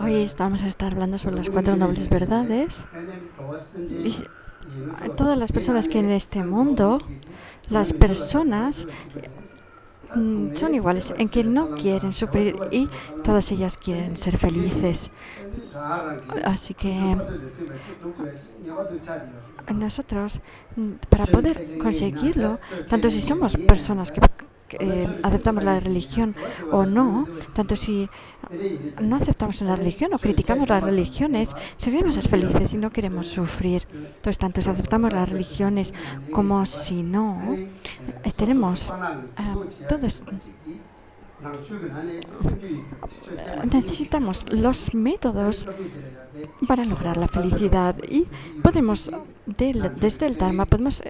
Hoy vamos a estar hablando sobre las cuatro nobles verdades. Y todas las personas que en este mundo, las personas son iguales en que no quieren sufrir y todas ellas quieren ser felices. Así que nosotros, para poder conseguirlo, tanto si somos personas que aceptamos la religión o no, tanto si no aceptamos una religión o criticamos las religiones, si queremos ser felices y no queremos sufrir. Entonces, tanto si aceptamos las religiones como si no, tenemos todos. Necesitamos los métodos para lograr la felicidad y podemos, desde el Dharma, podemos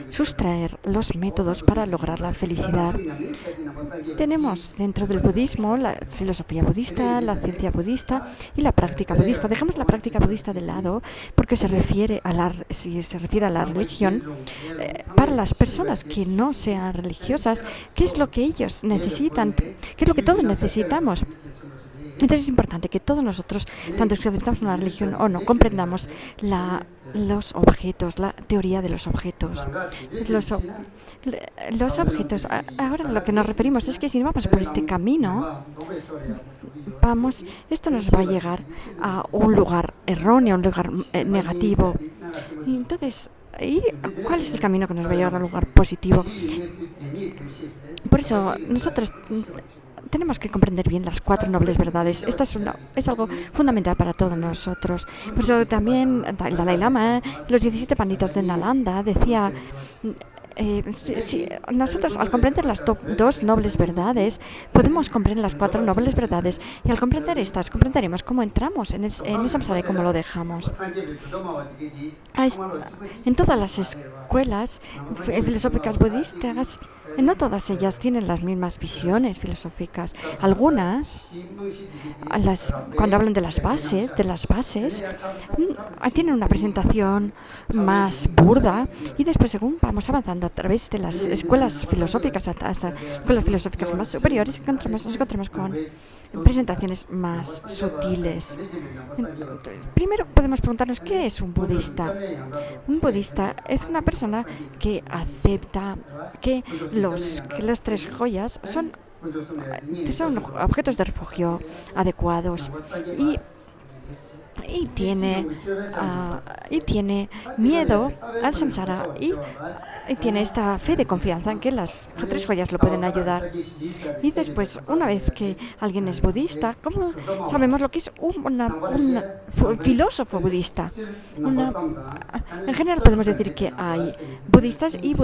sustraer los métodos para lograr la felicidad. Tenemos dentro del budismo la filosofía budista, la ciencia budista y la práctica budista. Dejamos la práctica budista de lado porque si se refiere a la religión. Para las personas que no sean religiosas, ¿qué es lo que ellos necesitan? ¿Qué es lo que todos necesitamos? Entonces es importante que todos nosotros, tanto si aceptamos una religión o no, comprendamos los objetos, la teoría de los objetos. Los objetos, ahora lo que nos referimos es que si no vamos por este camino, esto nos va a llegar a un lugar erróneo, a un lugar negativo. Y entonces, ¿cuál es el camino que nos va a llevar a un lugar positivo? Por eso nosotros tenemos que comprender bien las cuatro nobles verdades. Esta es algo fundamental para todos nosotros. Por eso también el Dalai Lama, los 17 panditas de Nalanda, decía, nosotros al comprender las dos nobles verdades, podemos comprender las cuatro nobles verdades. Y al comprender estas, comprenderemos cómo entramos en el samsara y cómo lo dejamos. En todas las escuelas filosóficas budistas, no todas ellas tienen las mismas visiones filosóficas. Algunas, cuando hablan de las bases, tienen una presentación más burda y después, según vamos avanzando a través de las escuelas filosóficas hasta escuelas filosóficas más superiores, nos encontramos con presentaciones más sutiles. Entonces, primero podemos preguntarnos ¿qué es un budista? Un budista es una persona que acepta que las tres joyas son objetos de refugio adecuados y tiene miedo al samsara y tiene esta fe de confianza en que las tres joyas lo pueden ayudar. Y después, una vez que alguien es budista, ¿cómo sabemos lo que es un filósofo budista? En general podemos decir que hay budistas y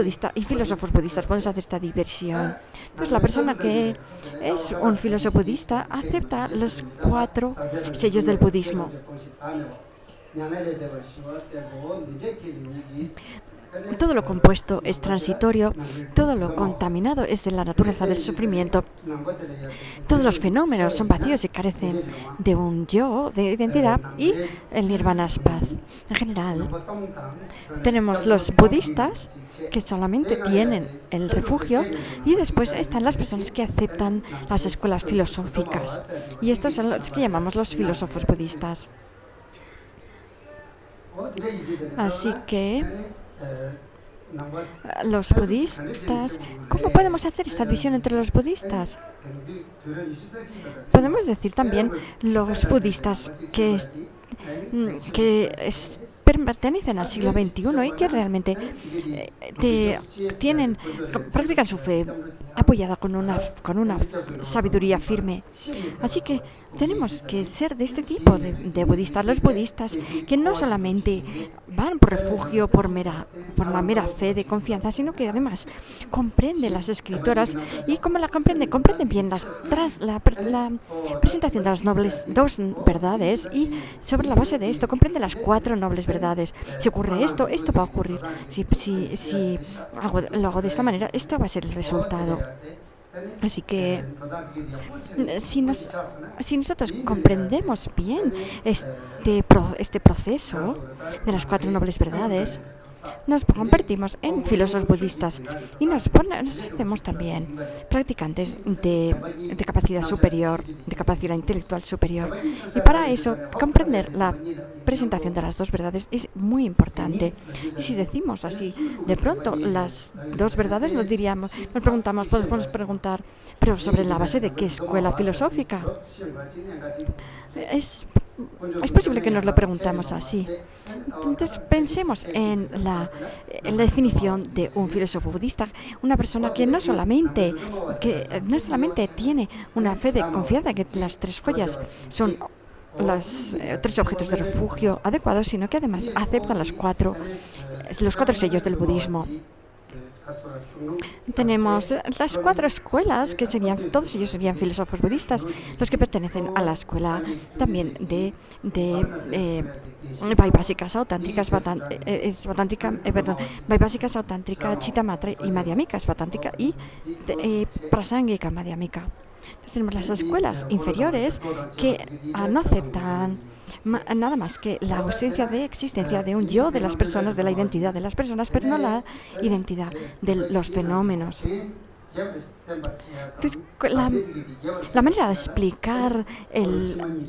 filósofos budistas. Podemos hacer esta diversión. Entonces, la persona que es un filósofo budista acepta los 4 sellos del budismo. Todo lo compuesto es transitorio, todo lo contaminado es de la naturaleza del sufrimiento. Todos los fenómenos son vacíos y carecen de un yo, de identidad, y el nirvana es paz. En general, tenemos los budistas que solamente tienen el refugio y después están las personas que aceptan las escuelas filosóficas. Y estos son los que llamamos los filósofos budistas. Así que los budistas, ¿cómo podemos hacer esta división entre los budistas? Podemos decir también los budistas que pertenecen al siglo XXI y que realmente practican su fe apoyada con una sabiduría firme. Así que tenemos que ser de este tipo de budistas, los budistas que no solamente van por refugio por la mera fe de confianza, sino que además comprenden las escritoras y como la comprenden bien la presentación de las dos verdades y sobre la base de esto comprende las 4 nobles verdades. Si ocurre esto va a ocurrir. Si lo hago de esta manera, esto va a ser el resultado. Así que si nosotros comprendemos bien este proceso de las 4 nobles verdades, nos convertimos en filósofos budistas y nos hacemos también practicantes de capacidad superior, de capacidad intelectual superior. Y para eso, comprender la presentación de las dos verdades es muy importante. Y si decimos así, de pronto, las dos verdades, nos preguntamos, podemos preguntar, pero ¿sobre la base de qué escuela filosófica? Es posible que nos lo preguntamos así. Entonces, pensemos en la definición de un filósofo budista, una persona que no solamente tiene una fe de confianza que las tres joyas son los tres objetos de refugio adecuados, sino que además aceptan los cuatro sellos del budismo. Tenemos las cuatro escuelas, que todos ellos serían filósofos budistas, los que pertenecen a la escuela también de Vaibhasika, Sautántrica, Vaibhasika, Chittamatra y Madhyamika, Svatántrica y Prasangika Madhyamika. Entonces tenemos las escuelas inferiores que no aceptan nada más que la ausencia de existencia de un yo de las personas, de la identidad de las personas, pero no la identidad de los fenómenos. Entonces, la manera de explicar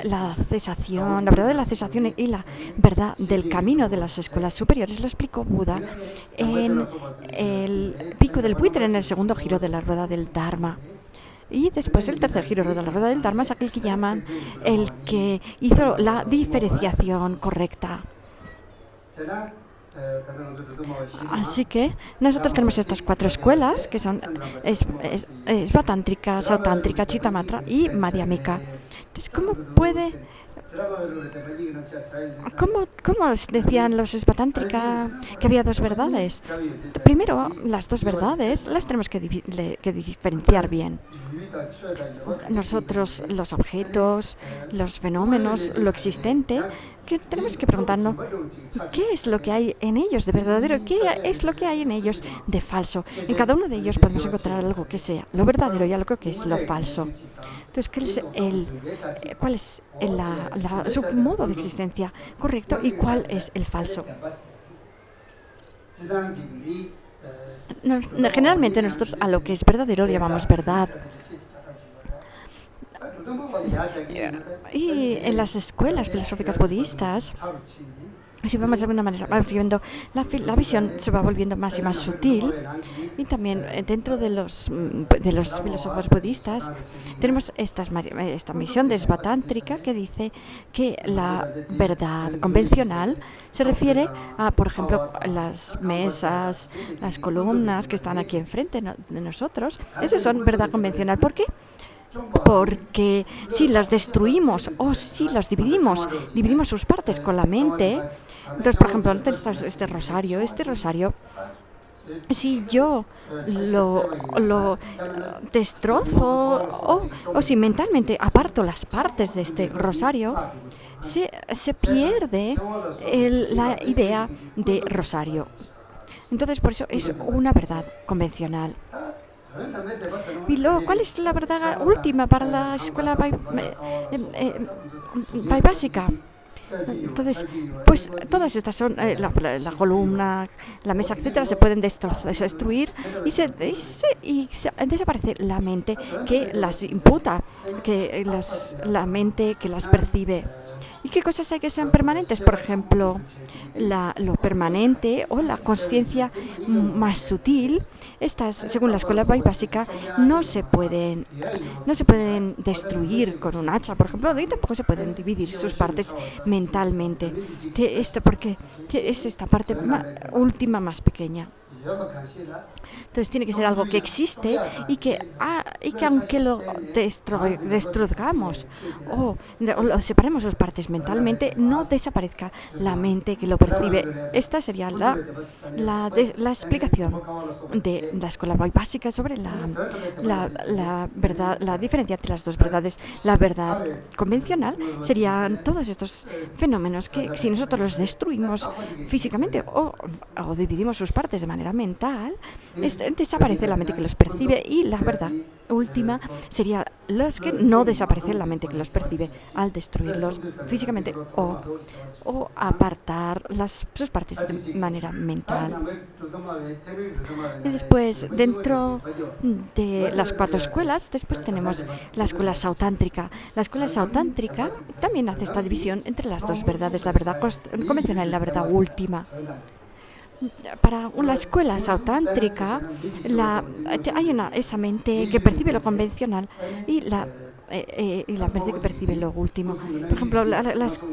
la cesación, la verdad de la cesación y la verdad del camino de las escuelas superiores lo explicó Buda en el pico del buitre, en el segundo giro de la rueda del Dharma. Y después el tercer giro de la rueda del Dharma es aquel que llaman el que hizo la diferenciación correcta. Así que nosotros tenemos estas cuatro escuelas que son Svatántrica, Sautántrica, Chittamatra y Madhyamika. Entonces, ¿Cómo decían los Svatántrica que había dos verdades? Primero, las dos verdades las tenemos que diferenciar bien. Nosotros, los objetos, los fenómenos, lo existente, que tenemos que preguntarnos qué es lo que hay en ellos de verdadero, qué es lo que hay en ellos de falso. En cada uno de ellos podemos encontrar algo que sea lo verdadero y algo que es lo falso. Entonces, ¿cuál es su modo de existencia correcto y cuál es el falso? Generalmente nosotros a lo que es verdadero le llamamos verdad. Y en las escuelas filosóficas budistas, si vamos de alguna manera, vamos viendo la visión se va volviendo más y más sutil, y también dentro de los filósofos budistas tenemos esta misión de Svatántrica que dice que la verdad convencional se refiere a, por ejemplo, las mesas, las columnas que están aquí enfrente de nosotros. Esas son verdad convencional. ¿Por qué? Porque si las destruimos o si los dividimos sus partes con la mente. Entonces, por ejemplo, antes está este rosario, si yo lo destrozo o si mentalmente aparto las partes de este rosario, se pierde la idea de rosario. Entonces, por eso es una verdad convencional. Y luego, ¿cuál es la verdad última para la escuela Vaibhasika? Entonces, pues todas estas son la columna, la mesa, etcétera, se pueden destruir y desaparece la mente que las imputa, la mente que las percibe. ¿Y qué cosas hay que sean permanentes? Por ejemplo, lo permanente o la consciencia más sutil. Estas, según la escuela Vaibhasika, no se pueden destruir con un hacha, por ejemplo, y tampoco se pueden dividir sus partes mentalmente. Porque es esta parte última más pequeña. Entonces tiene que ser algo que existe y que aunque lo destruyamos o lo separemos sus partes mentalmente, no desaparezca la mente que lo percibe. Esta sería la explicación de la escuela Vaibhasika sobre la verdad, la diferencia entre las dos verdades. La verdad convencional serían todos estos fenómenos que si nosotros los destruimos físicamente o dividimos sus partes de manera manera mental, desaparece la mente que los percibe, y la verdad última sería los que no desaparecen la mente que los percibe al destruirlos físicamente o apartar sus partes de manera mental. Y después, dentro de las 4 escuelas, después tenemos la escuela sautántrica. La escuela sautántrica también hace esta división entre las dos verdades, la verdad convencional y la verdad última. Para la escuela sautántrica hay esa mente que percibe lo convencional y la mente que percibe lo último. Por ejemplo,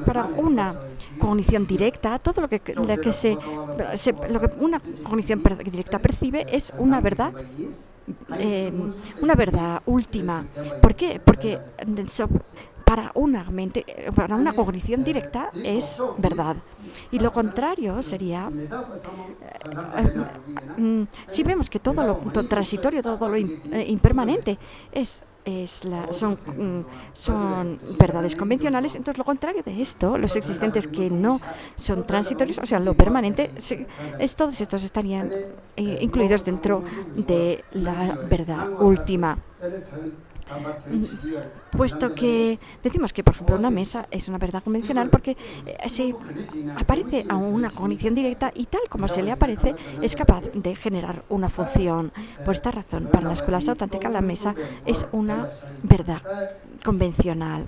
para una cognición directa, todo lo que una cognición directa percibe es una verdad última. ¿Por qué? Porque para una cognición directa es verdad. Y lo contrario sería, si vemos que todo lo transitorio, todo lo impermanente son verdades convencionales, entonces lo contrario de esto, los existentes que no son transitorios, o sea, lo permanente, todos estos estarían incluidos dentro de la verdad última. Puesto que decimos que, por ejemplo, una mesa es una verdad convencional porque se aparece a una cognición directa y tal como se le aparece es capaz de generar una función. Por esta razón, para la escuela sautántrica la mesa es una verdad convencional.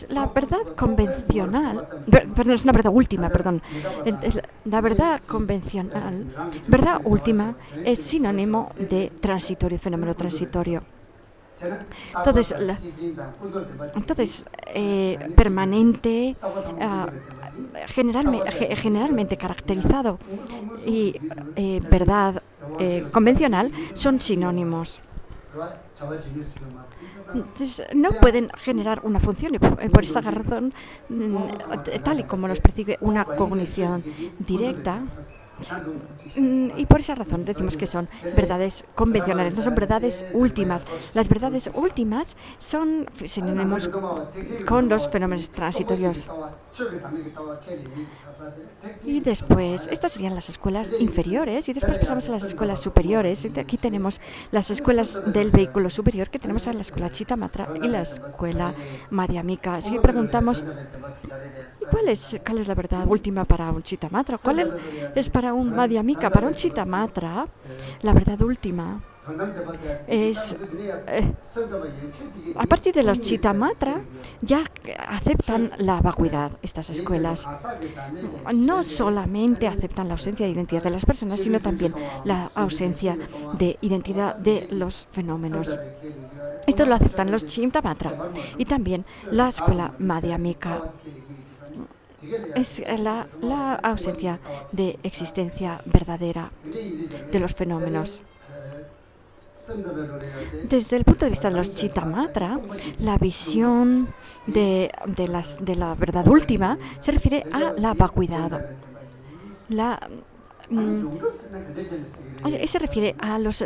La verdad convencional, perdón, es una verdad última, perdón. La verdad convencional, verdad última, es sinónimo de transitorio, fenómeno transitorio. Entonces, permanente, generalmente caracterizado y verdad convencional son sinónimos. Entonces, no pueden generar una función y por esta razón, tal y como los percibe una cognición directa, y por esa razón decimos que son verdades convencionales, no son verdades últimas. Las verdades últimas son sinónimos con los fenómenos transitorios. Y después, estas serían las escuelas inferiores, y después pasamos a las escuelas superiores. Aquí tenemos las escuelas del vehículo superior, que tenemos a la escuela Chittamatra y la escuela Madhyamika. Si preguntamos, ¿cuál es la verdad última para un Chittamatra? ¿Cuál es para un Madhyamika? Para un Chittamatra, la verdad última es, a partir de los Chittamatra, ya aceptan la vacuidad. Estas escuelas no solamente aceptan la ausencia de identidad de las personas, sino también la ausencia de identidad de los fenómenos. Esto lo aceptan los Chittamatra y también la escuela Madhyamika. Es la ausencia de existencia verdadera de los fenómenos. Desde el punto de vista de los Chittamatra, la visión de la verdad última se refiere a la vacuidad. Se refiere a los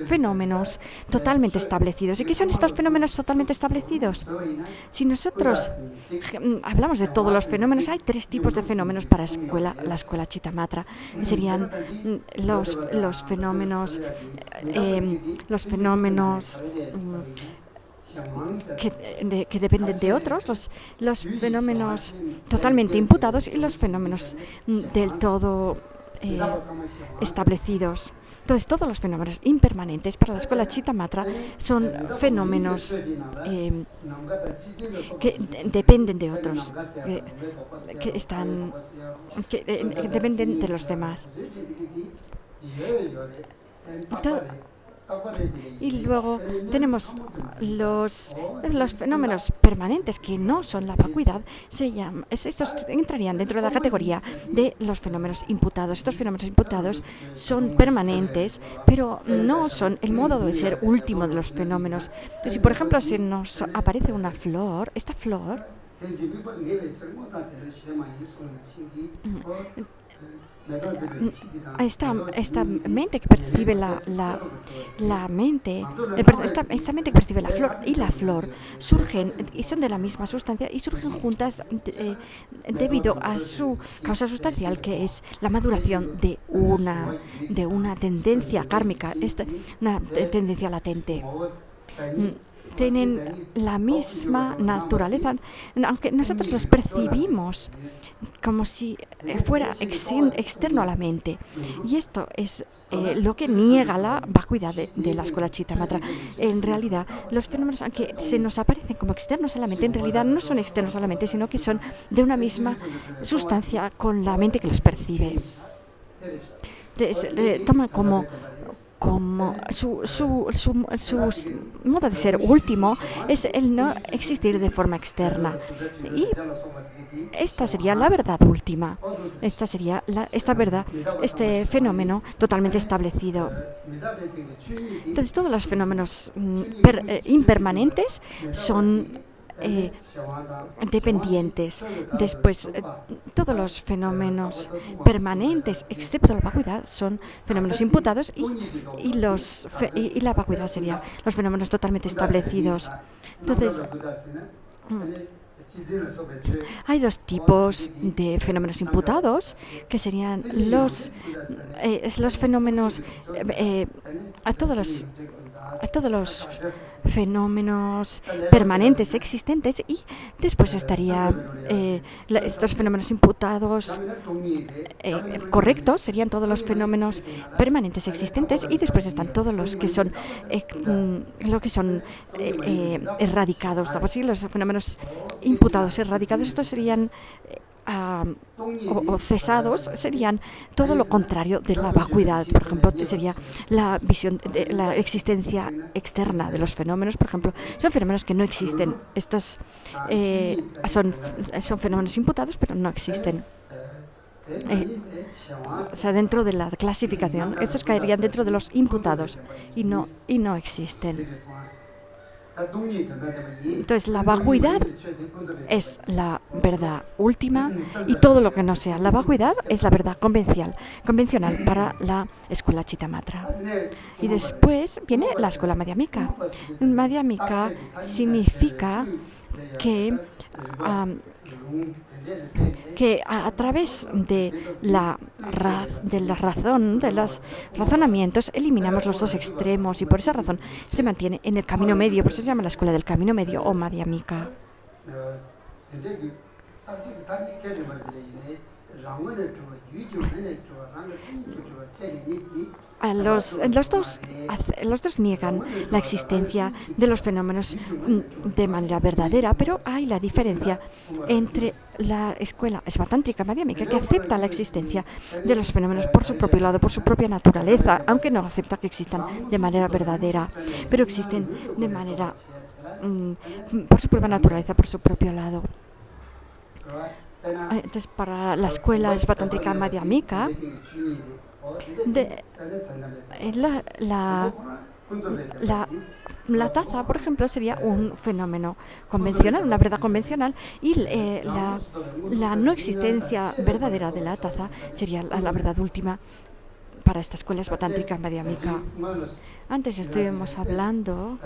fenómenos totalmente establecidos. ¿Y qué son estos fenómenos totalmente establecidos? Si nosotros hablamos de todos los fenómenos, hay 3 tipos de fenómenos para la escuela Chittamatra. Serían los fenómenos que dependen de otros, los fenómenos totalmente imputados y los fenómenos del todo establecidos. Entonces, todos los fenómenos impermanentes para la escuela Chittamatra son fenómenos que dependen de otros, que dependen de los demás. Y luego tenemos los fenómenos permanentes que no son la vacuidad. Estos entrarían dentro de la categoría de los fenómenos imputados. Estos fenómenos imputados son permanentes, pero no son el modo de ser último de los fenómenos. Entonces, si por ejemplo se nos aparece una flor, esta flor esta mente que percibe la mente, esta mente que percibe la flor y la flor surgen y son de la misma sustancia y surgen juntas debido a su causa sustancial, que es la maduración de una tendencia kármica, una tendencia latente. Tienen la misma naturaleza, aunque nosotros los percibimos como si fuera externo a la mente. Y esto es lo que niega la vacuidad de la escuela Chittamatra. En realidad, los fenómenos, aunque se nos aparecen como externos a la mente, en realidad no son externos a la mente, sino que son de una misma sustancia con la mente que los percibe. Toman como su modo de ser último es el no existir de forma externa. Y esta sería la verdad última. Esta sería esta verdad, este fenómeno totalmente establecido. Entonces, todos los fenómenos impermanentes son dependientes. Después, todos los fenómenos permanentes, excepto la vacuidad, son fenómenos imputados y la vacuidad sería los fenómenos totalmente establecidos. Entonces, hay dos tipos de fenómenos imputados, que serían los fenómenos, a todos los fenómenos permanentes existentes, y después estarían estos fenómenos imputados correctos, serían todos los fenómenos permanentes existentes, y después están todos los que son erradicados, así los fenómenos imputados erradicados. Estos serían o cesados, serían todo lo contrario de la vacuidad. Por ejemplo, sería la visión de la existencia externa de los fenómenos. Por ejemplo, son fenómenos que no existen. Estos son fenómenos imputados, pero no existen. O sea, dentro de la clasificación, estos caerían dentro de los imputados y no existen. Entonces, la vacuidad es la verdad última, y todo lo que no sea la vacuidad es la verdad convencional para la escuela Chittamatra. Y después viene la escuela Madhyamika. Madhyamika significa que a través de la razón, de los razonamientos, eliminamos los dos extremos, y por esa razón se mantiene en el camino medio. Por eso se llama la escuela del camino medio o Madhyamika. Los dos niegan la existencia de los fenómenos de manera verdadera, pero hay la diferencia entre la escuela esvatántrica madhyamika, que acepta la existencia de los fenómenos por su propio lado, por su propia naturaleza, aunque no acepta que existan de manera verdadera, pero existen de manera por su propia naturaleza, por su propio lado. Entonces, para la escuela esvatántrica madhyamika, la taza, por ejemplo, sería un fenómeno convencional, una verdad convencional, y la no existencia verdadera de la taza sería la verdad última para esta escuela esvatántrica madhyamika. Antes estuvimos hablando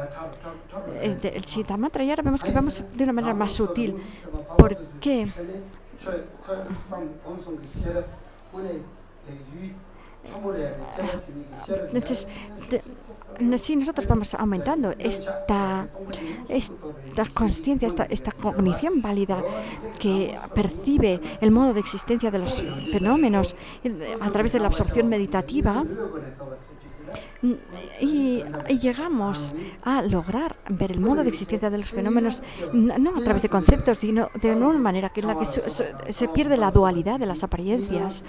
del Chittamatra, y ahora vemos que vamos de una manera más sutil. ¿Por qué? Entonces, si nosotros vamos aumentando esta consciencia, esta cognición válida que percibe el modo de existencia de los fenómenos a través de la absorción meditativa, y llegamos a lograr ver el modo de existencia de los fenómenos no a través de conceptos, sino de una manera en la que se pierde la dualidad de las apariencias.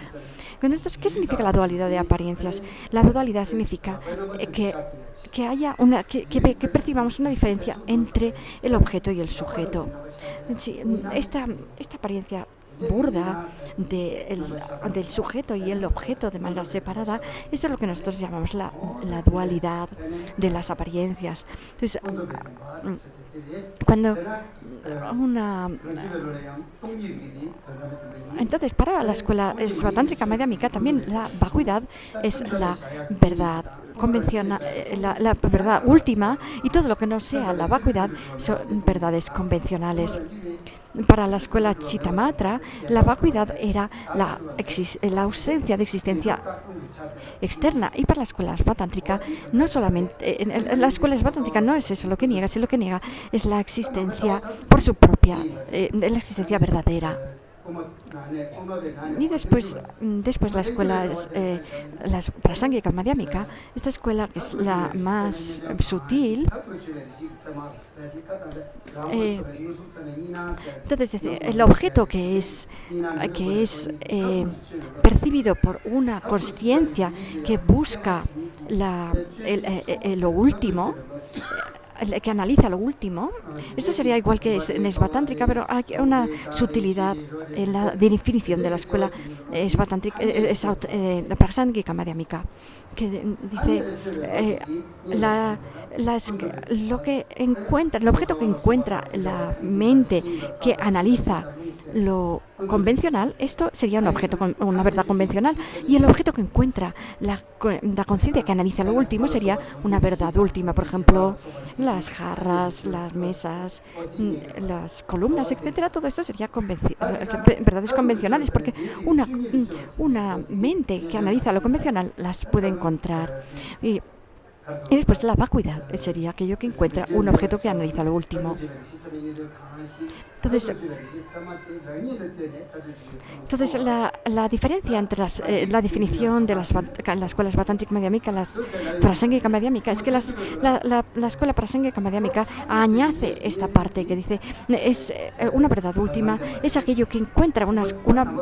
¿Qué significa la dualidad de apariencias? La dualidad significa que percibamos una diferencia entre el objeto y el sujeto. Sí, esta apariencia burda del sujeto y el objeto de manera separada. Esto es lo que nosotros llamamos la dualidad de las apariencias. Entonces, cuando entonces, para la escuela svatántrica madhyamika también la vacuidad es la verdad convencional, la verdad última, y todo lo que no sea la vacuidad son verdades convencionales. Para la escuela Chittamatra, la vacuidad era la ausencia de existencia externa, y para la escuela svatántrica no solamente la escuela svatántrica no es eso lo que niega, sino lo que niega es la existencia por su propia, la existencia verdadera. Y después la escuela la Prasangika Madhyamika, esta escuela que es la más sutil. Entonces, el objeto que es percibido por una consciencia que busca lo último, que analiza lo último. Esto sería igual que en Svatántrica, pero hay una sutilidad en la definición de la escuela Prasangika Madhyamika, que dice el objeto que encuentra la mente que analiza lo convencional, esto sería un objeto una verdad convencional, y el objeto que encuentra la conciencia que analiza lo último sería una verdad última. Por ejemplo, las jarras, las mesas, las columnas, etcétera. Todo esto sería verdades convencionales, porque una mente que analiza lo convencional las puede encontrar. Y después la vacuidad sería aquello que encuentra un objeto que analiza lo último. Entonces la diferencia entre la definición de las escuelas Svatántrica Madhyamika y las Prasangika Madhyamika es que la escuela Prasangika Madhyamika añade esta parte que dice es una verdad última, es aquello que encuentra una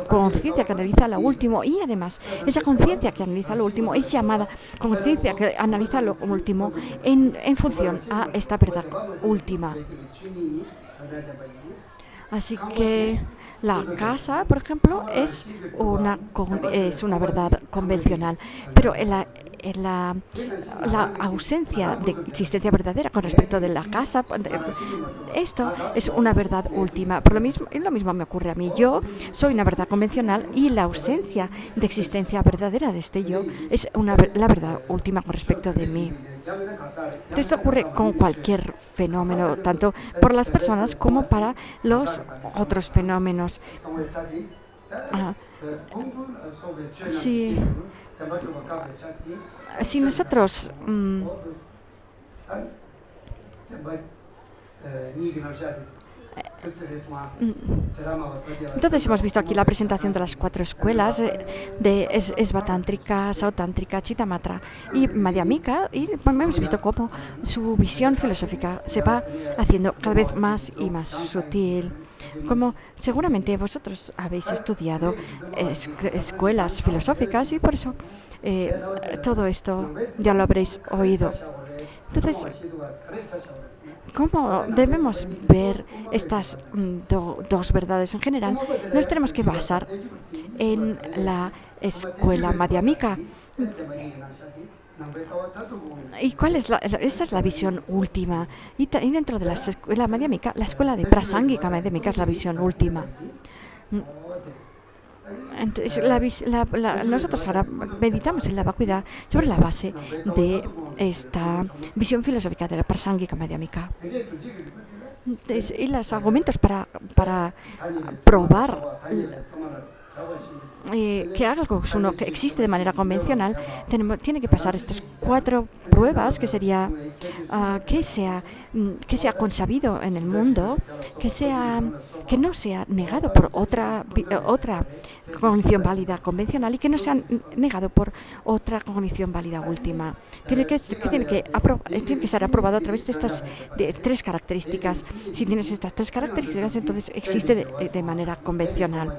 conciencia que analiza lo último, y además esa conciencia que analiza lo último es llamada conciencia que analiza lo último en función a esta verdad última. Así que la casa, por ejemplo, es una verdad convencional, pero la ausencia de existencia verdadera con respecto de la casa, esto es una verdad última. Lo mismo me ocurre a mí. Yo soy una verdad convencional, y la ausencia de existencia verdadera de este yo es la verdad última con respecto de mí. Esto ocurre con cualquier fenómeno, tanto por las personas como para los otros fenómenos. Si nosotros entonces hemos visto aquí la presentación de las 4 escuelas de Svatántrica, Sautántrica, Chittamatra y Madhyamika, y hemos visto cómo su visión filosófica se va haciendo cada vez más y más sutil. Como seguramente vosotros habéis estudiado escuelas filosóficas, y por eso todo esto ya lo habréis oído. Entonces, ¿cómo debemos ver estas dos verdades en general? Nos tenemos que basar en la escuela madhyamika. ¿Y cuál es esta es la visión última? Y dentro de la escuela madhyamika, la escuela de Prasangika Madhyamika es la visión última. Entonces, nosotros ahora meditamos en la vacuidad sobre la base de esta visión filosófica de la Prasangika Madhyamika. Y los argumentos para probar que algo que existe de manera convencional tiene que pasar estas 4 pruebas, que sería que sea consabido en el mundo, que no sea negado por otra cognición válida convencional, y que no sea negado por otra cognición válida última. Tiene que ser aprobado a través de estas 3 características. Si tienes estas 3 características, entonces existe de manera convencional.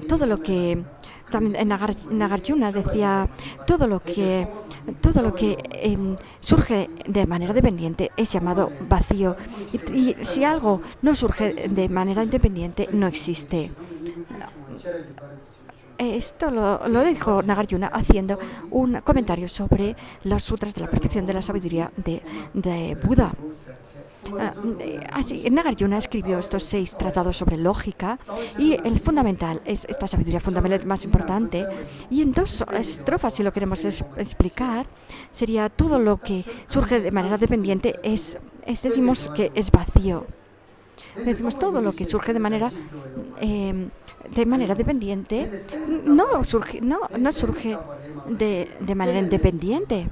Todo lo que también en Nagarjuna decía, todo lo que surge de manera dependiente es llamado vacío, y si algo no surge de manera independiente no existe. Esto lo dijo Nagarjuna haciendo un comentario sobre los sutras de la perfección de la sabiduría de Buda. Así, Nagarjuna escribió estos 6 tratados sobre lógica, y el fundamental es esta sabiduría fundamental más importante. Y en 2 estrofas, si lo queremos explicar, sería todo lo que surge de manera dependiente decimos que es vacío. Decimos todo lo que surge de manera dependiente no surge de manera independiente.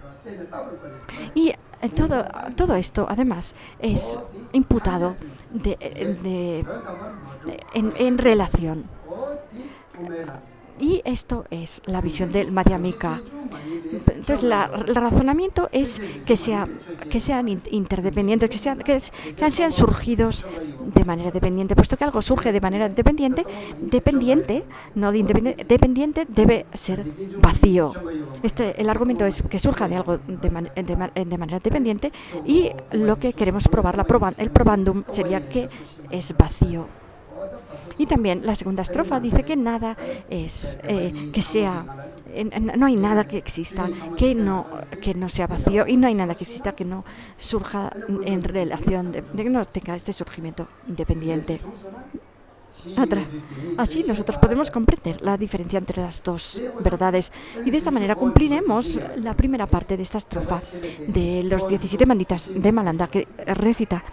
Y todo esto, además, es imputado en relación. Y esto es la visión del Madhyamika. Entonces, el razonamiento es que sean interdependientes, que sean surgidos de manera dependiente. Puesto que algo surge de manera dependiente, dependiente debe ser vacío. El argumento es que surja de algo de manera dependiente, y lo que queremos probar, el probandum, sería que es vacío. Y también la segunda estrofa dice que nada es no hay nada que exista que no sea vacío, y no hay nada que exista que no surja en relación, de que no tenga este surgimiento independiente. Así nosotros podemos comprender la diferencia entre las 2 verdades, y de esta manera cumpliremos la primera parte de esta estrofa de los 17 manditas de Malanda, que recita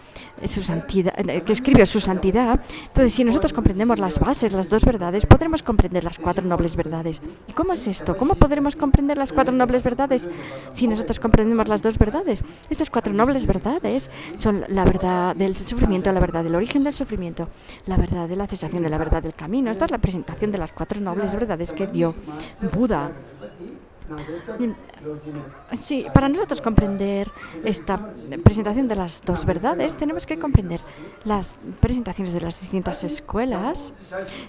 su santidad, que escribe su santidad. Entonces, si nosotros comprendemos las bases, las 2 verdades, podremos comprender las 4 nobles verdades. ¿Y cómo es esto? ¿Cómo podremos comprender las 4 nobles verdades si nosotros comprendemos las 2 verdades? Estas 4 nobles verdades son la verdad del sufrimiento, la verdad del origen del sufrimiento, la verdad de la cesación de la verdad del camino. Esta es la presentación de las 4 nobles verdades que dio Buda. Sí, para nosotros comprender esta presentación de las 2 verdades, tenemos que comprender las presentaciones de las distintas escuelas,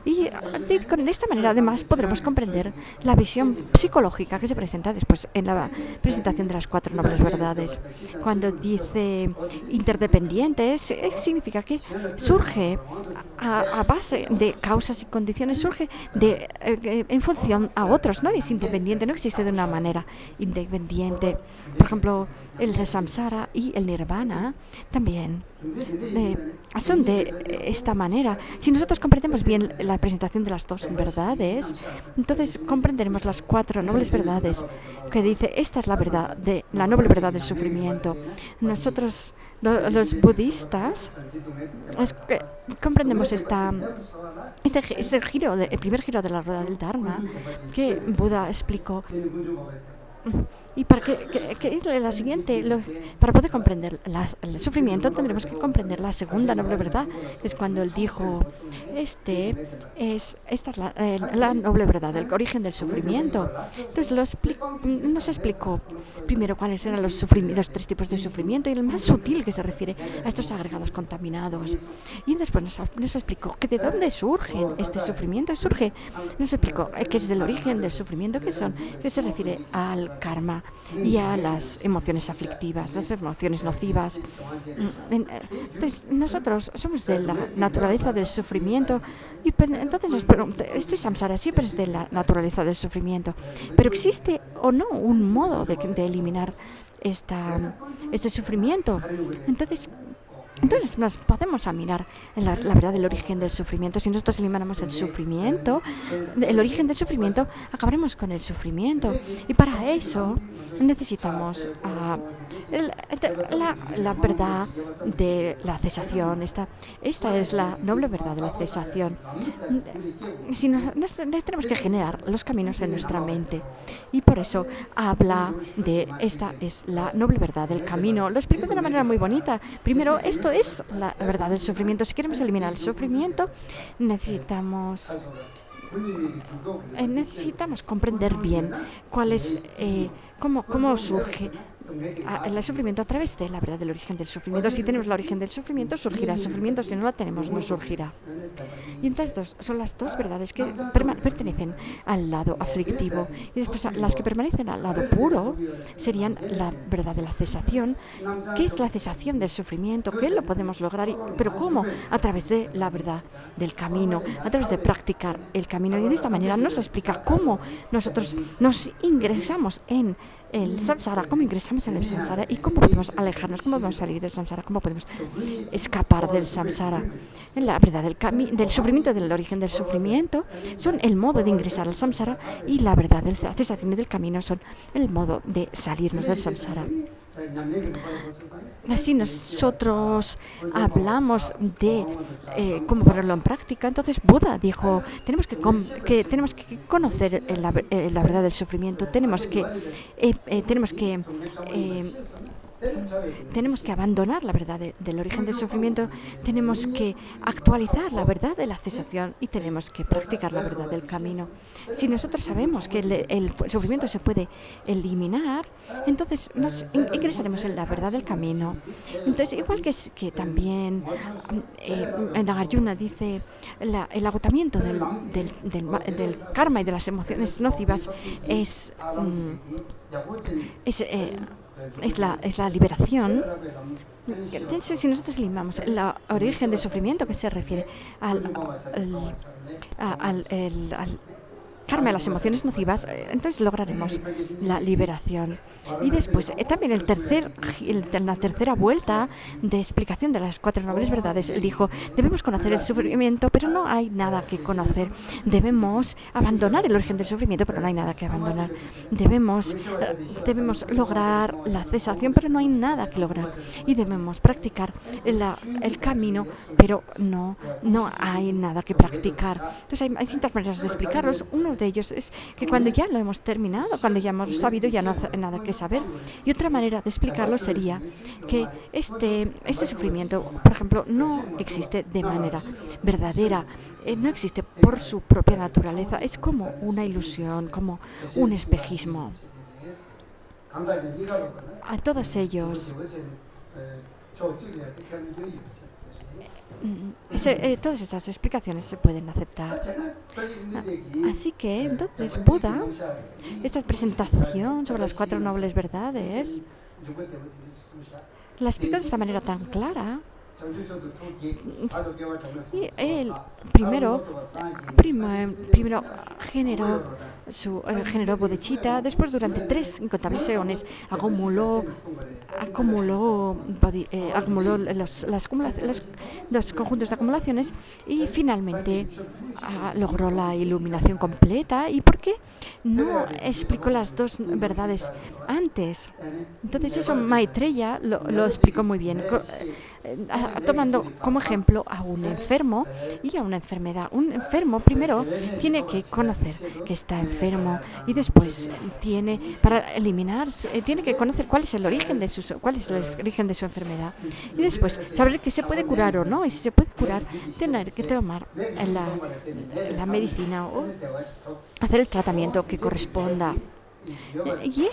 y de esta manera además podremos comprender la visión psicológica que se presenta después en la presentación de las 4 nobles verdades. Cuando dice interdependientes, significa que surge a base de causas y condiciones, surge en función a otros, no es independiente, no existe de una manera independiente. Por ejemplo, el samsara y el nirvana también son de esta manera. Si nosotros comprendemos bien la presentación de las 2 verdades, entonces comprenderemos las 4 nobles verdades, que dice, esta es la verdad, la noble verdad del sufrimiento. Nosotros, los budistas, comprendemos este giro, el primer giro de la rueda del Dharma, que Buda explicó. Y para la siguiente, para poder comprender el sufrimiento, tendremos que comprender la segunda noble verdad, que es cuando él dijo, esta es la noble verdad, el origen del sufrimiento. Entonces nos explicó primero cuáles eran los 3 tipos de sufrimiento, y el más sutil, que se refiere a estos agregados contaminados. Y después nos explicó que de dónde surge este sufrimiento. Nos explicó que es del origen del sufrimiento, que se refiere al karma y a las emociones aflictivas, las emociones nocivas. Entonces, nosotros somos de la naturaleza del sufrimiento, y entonces este samsara siempre es de la naturaleza del sufrimiento. Pero ¿existe o no un modo de eliminar este sufrimiento? Entonces nos podemos mirar en la verdad del origen del sufrimiento. Si nosotros eliminamos el origen del sufrimiento, acabaremos con el sufrimiento. Y para eso necesitamos la verdad de la cesación. Esta es la noble verdad de la cesación. Tenemos que generar los caminos en nuestra mente. Y por eso habla de esta es la noble verdad del camino. Lo explico de una manera muy bonita. Primero, esto es la verdad del sufrimiento. Si queremos eliminar el sufrimiento, necesitamos comprender bien cuál es, cómo surge el sufrimiento a través de la verdad del origen del sufrimiento. Si tenemos la origen del sufrimiento, surgirá el sufrimiento. Si no la tenemos, no surgirá. Y entonces son las dos verdades que pertenecen al lado aflictivo. Y después las que permanecen al lado puro serían la verdad de la cesación. ¿Qué es la cesación del sufrimiento? ¿Qué lo podemos lograr? ¿Pero cómo? A través de la verdad del camino, a través de practicar el camino. Y de esta manera nos explica cómo nosotros nos ingresamos en el samsara, cómo ingresamos en el samsara y cómo podemos alejarnos, cómo podemos salir del samsara, cómo podemos escapar del samsara. La verdad del sufrimiento, del origen del sufrimiento, son el modo de ingresar al samsara, y la verdad de la cesación del camino son el modo de salirnos del samsara. Así nosotros hablamos de cómo ponerlo en práctica. Entonces Buda dijo, tenemos que conocer la verdad del sufrimiento, tenemos que abandonar la verdad del origen del sufrimiento, tenemos que actualizar la verdad de la cesación y tenemos que practicar la verdad del camino. Si nosotros sabemos que el sufrimiento se puede eliminar, entonces nos ingresaremos en la verdad del camino. Entonces, igual que también Nagarjuna dice, el agotamiento del karma y de las emociones nocivas es la liberación. Entonces, si nosotros eliminamos el origen del sufrimiento, que se refiere al karma de las emociones nocivas, entonces lograremos la liberación. Y después, también la tercera vuelta de explicación de las 4 nobles verdades, él dijo, debemos conocer el sufrimiento, pero no hay nada que conocer. Debemos abandonar el origen del sufrimiento, pero no hay nada que abandonar. Debemos lograr la cesación, pero no hay nada que lograr. Y debemos practicar el camino, pero no hay nada que practicar. Entonces hay distintas maneras de explicarlos. Uno de ellos es que cuando ya lo hemos terminado, cuando ya hemos sabido, ya no hay nada que saber. Y otra manera de explicarlo sería que este sufrimiento, por ejemplo, no existe de manera verdadera, no existe por su propia naturaleza, es como una ilusión, como un espejismo. A todos ellos, todas estas explicaciones se pueden aceptar. Así que, entonces, Buda, esta presentación sobre las 4 nobles verdades, la explicó de esta manera tan clara. Y él primero generó bodhicitta, después durante 3 incontables eones acumuló los conjuntos de acumulaciones y finalmente logró la iluminación completa. ¿Y por qué no explicó las 2 verdades antes? Entonces eso Maitreya lo explicó muy bien, tomando como ejemplo a un enfermo y a una enfermedad. Un enfermo primero tiene que conocer que está enfermo y después tiene que conocer cuál es el origen de su enfermedad y después saber que se puede curar o no, y si se puede curar, tener que tomar la medicina o hacer el tratamiento que corresponda. Y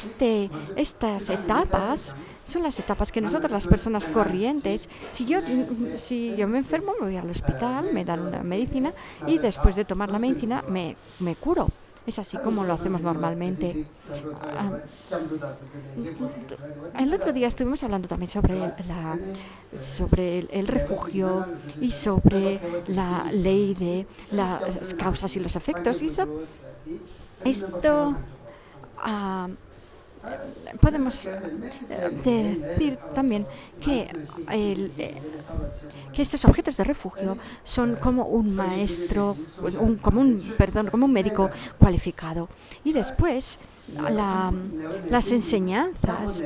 estas etapas son las etapas que nosotros, las personas corrientes, si yo me enfermo, me voy al hospital, me dan una medicina y después de tomar la medicina me curo. Es así como lo hacemos normalmente. El otro día estuvimos hablando también sobre el refugio y sobre la ley de las causas y los efectos. Y esto podemos decir también que estos objetos de refugio son como un maestro, como un médico cualificado. Y después las enseñanzas